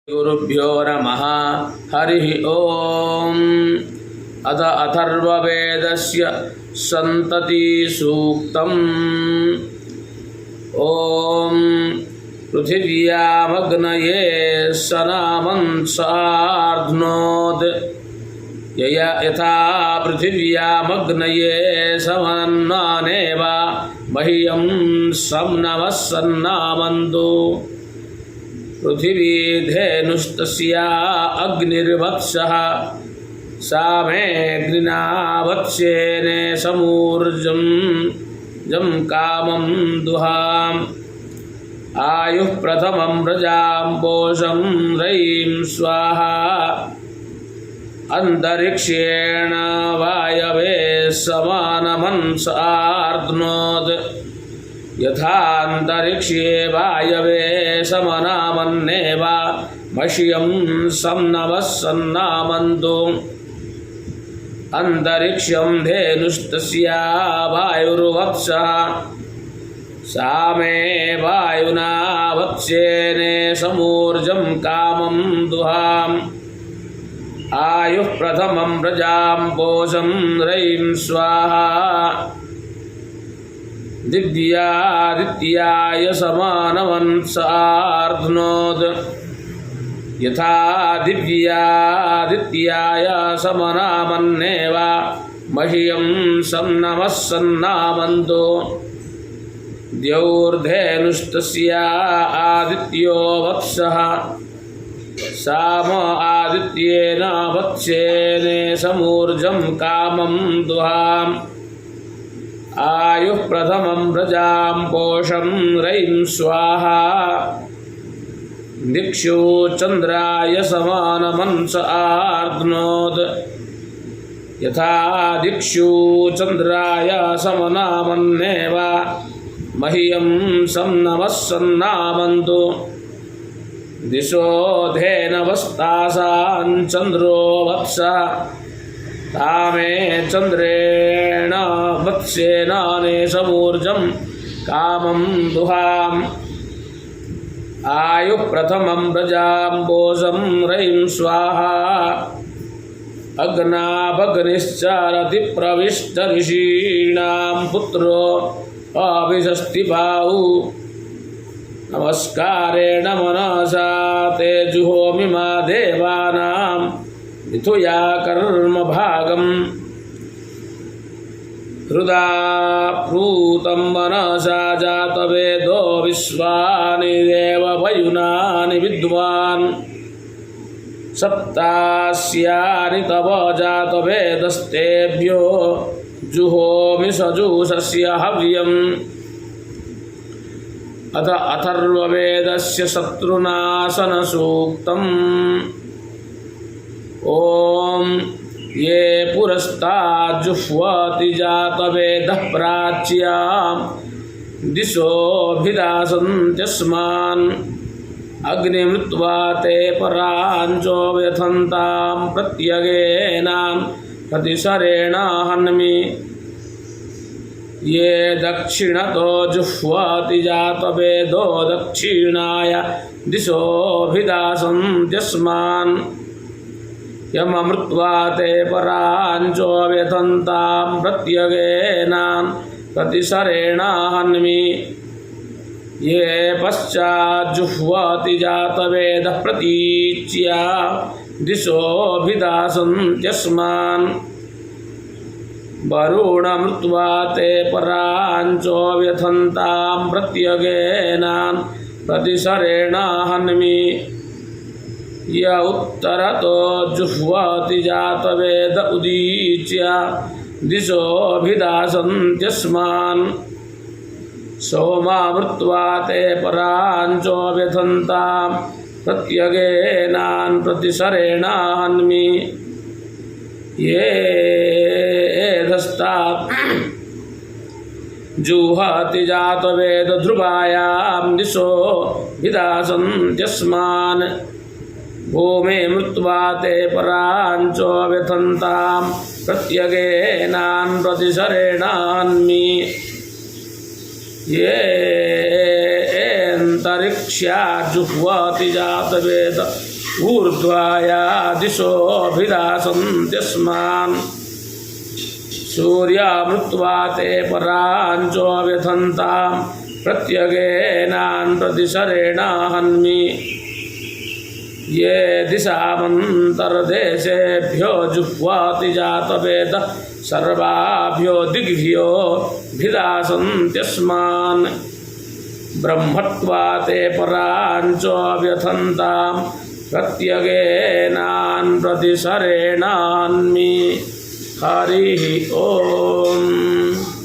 गुरुभ्यो नमः। हरिः ओम्। अथ अथर्ववेदस्य सन्ततिसूक्तम्। ॐ पृथिव्यामग्नये सनामन्सार्ध्नोत् यथा पृथिव्यामग्नये समन्नानेव मह्यं सम्नवः सन्नामन्तु। पृथिवी धेनुस्तस्या अग्निर्वत्सः सा मे अग्निनावत्स्येने समूर्जं जं कामं दुहाम्। आयुः प्रथमं प्रजां पोषं रयिं स्वाहा अन्तरिक्षेण वायवे समानमन्सार्ध्नोत् यथान्तरिक्षे वायवे समनामन्नेव मह्यं सम्नवः सन्नामन्तु। अन्तरिक्षं धेनुस्तस्या वायुर्वत्सः सा मे वायुना वत्स्येने समूर्जं कामं दुहाम्। आयुः प्रथमं प्रजां पोषं रयिं स्वाहा दिव्यादित्याय समानमन्सार्ध्नोत् यथा दिव्यादित्याय समनामन्नेव मह्यं सम्नवः सन्नामन्तु। द्यौर्धेनुस्तस्या आदित्यो वत्सः साम आदित्येन वत्स्येने समूर्जं कामं दुहाम्। आयुः प्रथमं प्रजां पोषं रयिं स्वाहा दिक्षु चन्द्राय समानमन्सार्ध्नोत् यथा दिक्षु चन्द्राय समनामन्नेव मह्यं सम्नवः सन्नामन्तु। दिशो धेनवस्तासां चन्द्रो वत्सः ता मे चन्द्रेण वत्स्येनाने समूर्जं कामं दुहाम्। आयुः प्रथमं प्रजां पोषं रयिं स्वाहा अग्नाभग्निश्चरति प्रविष्ट ऋषीणां पुत्रो अभिषस्तिबाहु नमस्कारेण मनसा ते जुहोमि मा देवानां मिथुया कर्म भागम्। हृदा प्रूतं मनसा जातवेदो विश्वानि देववयुनानि विद्वान् सप्तास्यानि तव जातवेदस्तेभ्यो जुहोमि सजूषस्य हव्यम्। अथ अथर्ववेदस्य शत्रुनाशनसूक्तम्। ॐ ये पुरस्ताज्जुह्वति जातवेदः प्राच्यां दिशोऽभिदासन्त्यस्मान् अग्निमृत्वा ते पराञ्चो व्यथन्तां प्रत्यगेनां प्रतिशरेण हन्मि। ये दक्षिणतो जुह्वति जातवेदो दक्षिणाय दिशोऽभिदासन्त्यस्मान् यममृत्वा ते पराञ्चो व्यथन्तां प्रत्यगेनां प्रतिशरेण हन्मि। ये पश्चाज्जुह्वति जातवेदः प्रतीच्या दिशोऽभिदासन्त्यस्मान् वरुणमृत्वा ते पराञ्चो व्यथन्तां प्रत्यगेनां प्रतिशरेण हन्मि। य उत्तरतो जुह्वति जातवेद उदीच्य दिशोऽभिदासन्त्यस्मान् सोमामृत्वा ते पराञ्चो व्यथन्तां प्रत्यगेनां प्रतिशरेण हन्मि। ये एधस्तात् जुह्वति जातवेद ध्रुवायां दिशोऽभिदासन्त्यस्मान् भूमे मृत्वा ते पराञ्चो व्यथन्तां प्रत्यगेनां प्रतिशरेण हन्मि। ये अन्तरिक्षा जुह्वति जातवेद ऊर्ध्वायादिशोऽभिलाषन्त्यस्मान् सूर्यामृत्वा ते पराञ्चो व्यथन्तां प्रत्यगेनान् प्रतिशरेणाहन्मि ये दिशामन्तर्देशेभ्यो जुह्वाति जातवेदः सर्वाभ्यो दिग्भ्यो भिलाषन्त्यस्मान् ब्रह्मत्वा ते पराञ्चो व्यथन्तां प्रत्यगेनान् प्रतिशरेणान्मि हरिः ओम्।